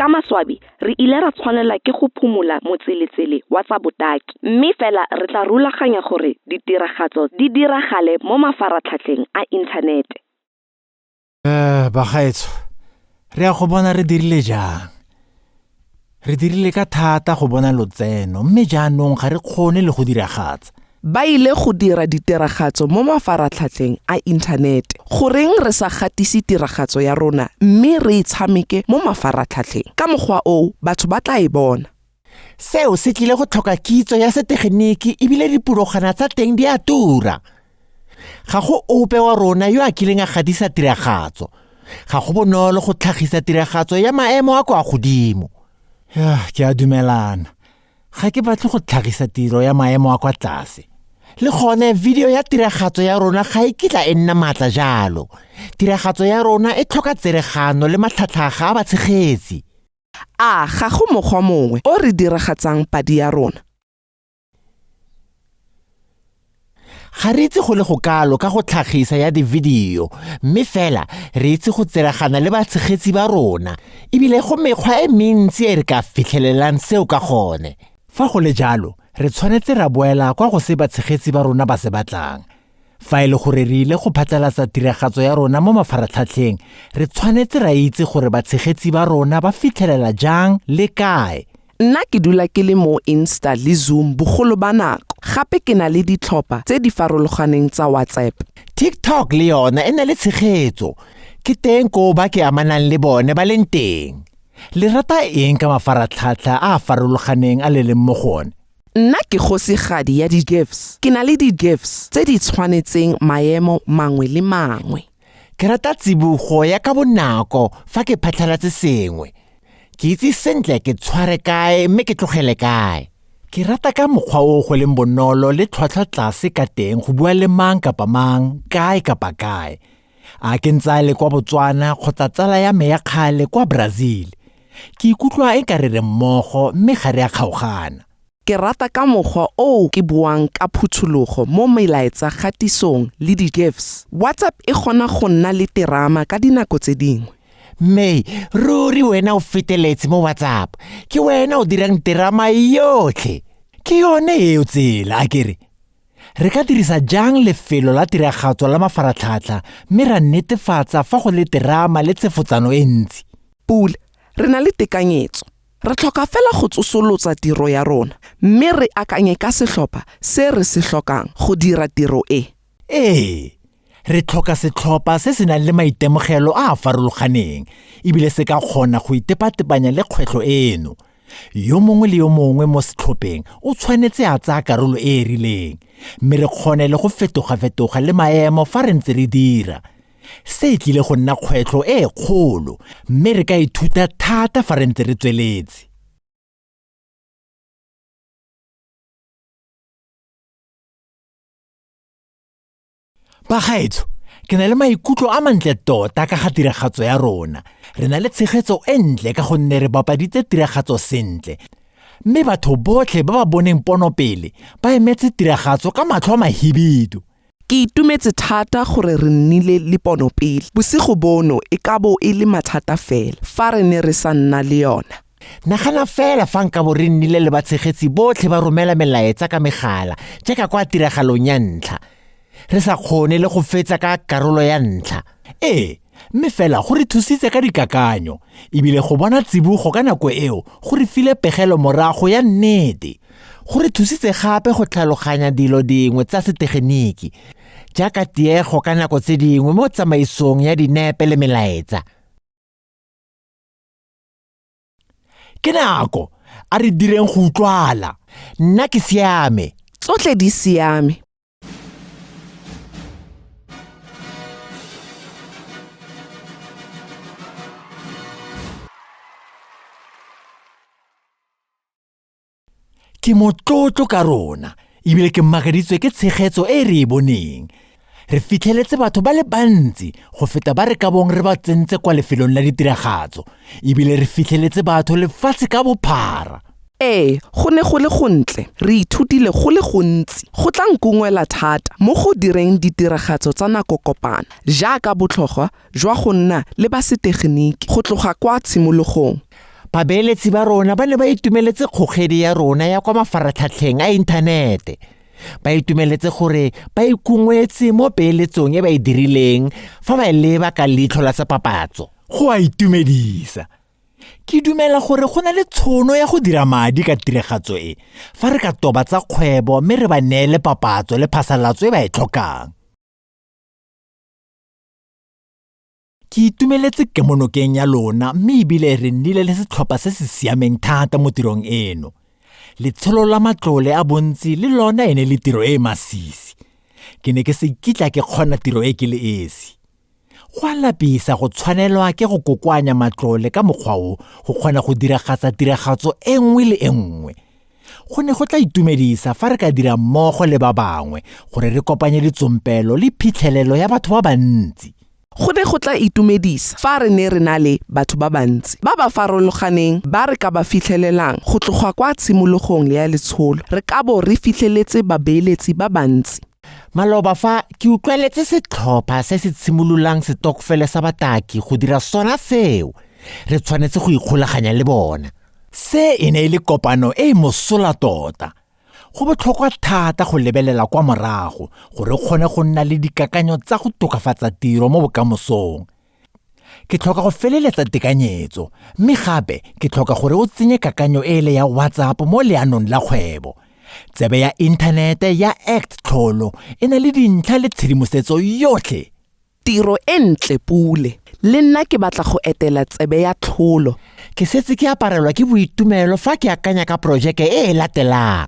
Ka maswabi re ile ra tshwanela ke go phumula motseletsele wa tsa botaki mme fela re tla rulaganya gore ditiragatso di diragale mo mafaratlhatlheng a inthanete. Bagaetsho re a go bona re dirile jang. Re dirile ka thata go bona lotseno mme jaanong ga re kgone le go diragatsa. Ba ile go dira ditiragatso mo mafaratlhatlheng a inthanete. Goreng re sa gatisi tiragatso ya rona mme re itshameke mo mafaratlhatlheng? Ka mokgwa o batho ba tla e bona. Seo se tlile go tlhoka kitso ya setegeniki ebile dipulogana tsa teng di a tura. Ga go ope wa rona yo a kileng a gadisa tiragatso. Ga go bonolo go tlhagisa tiragatso ya maemo a kwa godimo. Ke a dumelana. Ga ke batle go tlhagisa tiro ya maemo a kwa tlase. Le gone video ya tiragatso ya rona ga e kitla e nna matla jalo. Tiragatso ya rona e tlhoka tseregano le matlhatlhaga a batshegetsi. Ga go mokgwa mongwe o re diragatsang padi ya rona? Ga re itse go le go kalo ka go tlhagisa ya di-video, mme fela re itse go tseregana le batshegetsi ba rona, ebile go mekgwa e mentsi e re ka fitlhelelang seo ka gone. Fa go le jalo, re tshwanetse ra boela kwa go se batshegetsi ba rona ba se batlang. Fa e le gore re ile go phatlalatsa tiragatso ya rona mo mafaratlhatlheng, re tshwanetse ra itse gore batshegetsi ba rona ba fitlhelela jang le kae. Nna ke dula ke le mo Insta le Zoom bogolo ba nako. Gape ke na le ditlhopha tse di farologaneng tsa WhatsApp. TikTok le yona e na le tshegetso. Ke teng ko ba ke amanang le bone ba leng teng. Le rata eng ka mafaratlhatlha a farologaneng a le leng mo gone? Nna ke kgosigadi ya di-gifs. Ke na le di-gifs tse di tshwanetseng maemo mangwe le mangwe. Ke rata tsibogo ya ka bonako fa ke phatlhalatse sengwe. Ke itse sentle ke tshware kae mme ke tlogele kae. Ke rata ka mokgwa o go leng bonolo le tlhwatlhwa tlase ka teng go bua le mang kapa mang, kae kapa kae. A ke ntsa le kwa Botswana kgotsa tsala ya me ya kgale kwa Brazil. Ke ikutlwa e ka re re mmogo mme ga re a kgaogana. Ke rata ka mokgwa o ke buang ka phuthologo mo melaetsa kgatisong le di-gifs. WhatsApp e kgona go nna le terama ka dinako tse dingwe. May, ruri wena o feteletse mo WhatsApp. Ke wena o dirang terama yotlhe. Ke yone eo tsela a kere. Re ka dirisa jang lefelo la tiragatso la mafaratlhatlha mme ra netefatsa fa go le terama le tsefotsano e ntsi. Pule, re na le tekanyetso. Re tlhoka fela go tsosolotsa tiro ya rona mme re akanye ka setlhopha se re se tlhokang go dira tiro e. Re tlhoka setlhopha se se nang le maitemogelo a a farologaneng ebile se ka kgona go itepatepanya le kgwetlho eno. Yo mongwe le yo mongwe mo setlhopheng o tshwanetse a tsaya karolo e e rileng mme re kgone le go fetoga-fetoga le maemo fa re ntse re dira. Se tlile go nna kgwetlho e kgolo mme re ka ithuta thata fa re ntse re tsweletse. Bagaetsho, ke na le maikutlo a mantle tota ka ga tiragatso ya rona. Re na le tshegetso e ntle ka gonne re bapaditse tiragatso sentle. Mme batho botlhe ba ba boneng pono pele ba emetse tiragatso ka matlho a mahibidu. Ke itumetse thata gore re nnile le pono pele. Bosigo bono e ka bo e le mathata fela fa re ne re sa nna le yona. Nagana fela fa nka bo re nnile le batshegetsi botlhe ba romela melaetsa ka megala jaaka kwa tiragalong ya ntlha. Re sa kgone le go fetsa ka karolo ya ntlha. Mme fela go re thusitse ka dikakanyo ebile go bona tsibogo ka nako eo go re file pegelo morago ya nnete. Go re thusitse gape go tlhaloganya dilo dingwe tsa setegeniki jaaka tiego ka nako tse dingwe mo tsamaisong ya dinepe le melaetsa. Ke nako a re direng go utlwala. Nna ke siame. Tsotlhe di siame. Ke motlotlo ka rona ebile ke mmakaditswe ke tshegetso e re e boneng. Re fitlheletse batho ba le bantsi go feta ba re ka bong re ba tsentse kwa lefelong la ditiragatso ebile re fitlheletse batho lefatshe ka bophara. Go ne go le gontle. Re ithutile go le gontsi. Go tla nkungwela thata mo go direng ditiragatso tsa nako kopana jaaka botlhokwa jwa go nna le basetegeniki go tloga kwa tshimologong. Babeeletsi ba rona ba ne ba itumeletse kgogedi ya rona ya kwa mafaratlhatlheng a inthanete. Ba itumeletse gore ba ikungwetse mo peeletsong e ba e dirileng fa ba leba ka leitlho la sepapatso. Go a itumedisa. Ke dumela gore go na le tshono ya go dira madi ka tiragatso e fa re ka tobatsa kgwebo mme re ba neele papatso le phasalatso e ba e tlhokang. Ke itumeletse kemonokeng ya lona mme ebile re nnile le setlhopha se se siameng thata mo tirong eno. Letsholo la matlole a bontsi le lona ene le tiro e masisi. Ke ne ke se kitla ke kgona tiro e ke le esi. Go a lapisa go tshwanelwa ke go kokoanya matlole ka mokgwa o go kgona go diragatsa tiragatso e nngwe le e nngwe. Go ne go tla itumedisa fa re ka dira mmogo le ba bangwe gore re kopanye ditsompelo le phitlhelelo ya batho ba bantsi. Go ne go tla itumedisa fa re ne re na le batho ba bantsi ba ba farologaneng ba re ka ba fitlhelelang go tloga kwa tshimologong le ya letsholo re ka bo re fitlheletse babeeletsi ba bantsi. Maloba fa ke utlweletse setlhopha se se tshimololang setokofele sa bataki go dira sona seo. Re tshwanetse go ikgolaganya le bona. Se e ne le kopano e mosola tota. Go botlhokwa thata go lebelela kwa morago gore kgone go nna le dikakanyo tsa go tokafatsa tiro mo bokamosong. Ke tlhoka go feleletsa tekanyetso, mme gape ke tlhoka gore o tsenye kakanyo e le ya WhatsApp mo leanong la kgwebo. Tsebe ya inthanete ya Tlholo e na le dintlha le tshedimosetso yotlhe. Tiro e ntle Pule. Le nna ke batla go etela tsebe ya Tlholo. Ke setse ke aparelwa ke boitumelo fa ke akanya ka projeke e latelang.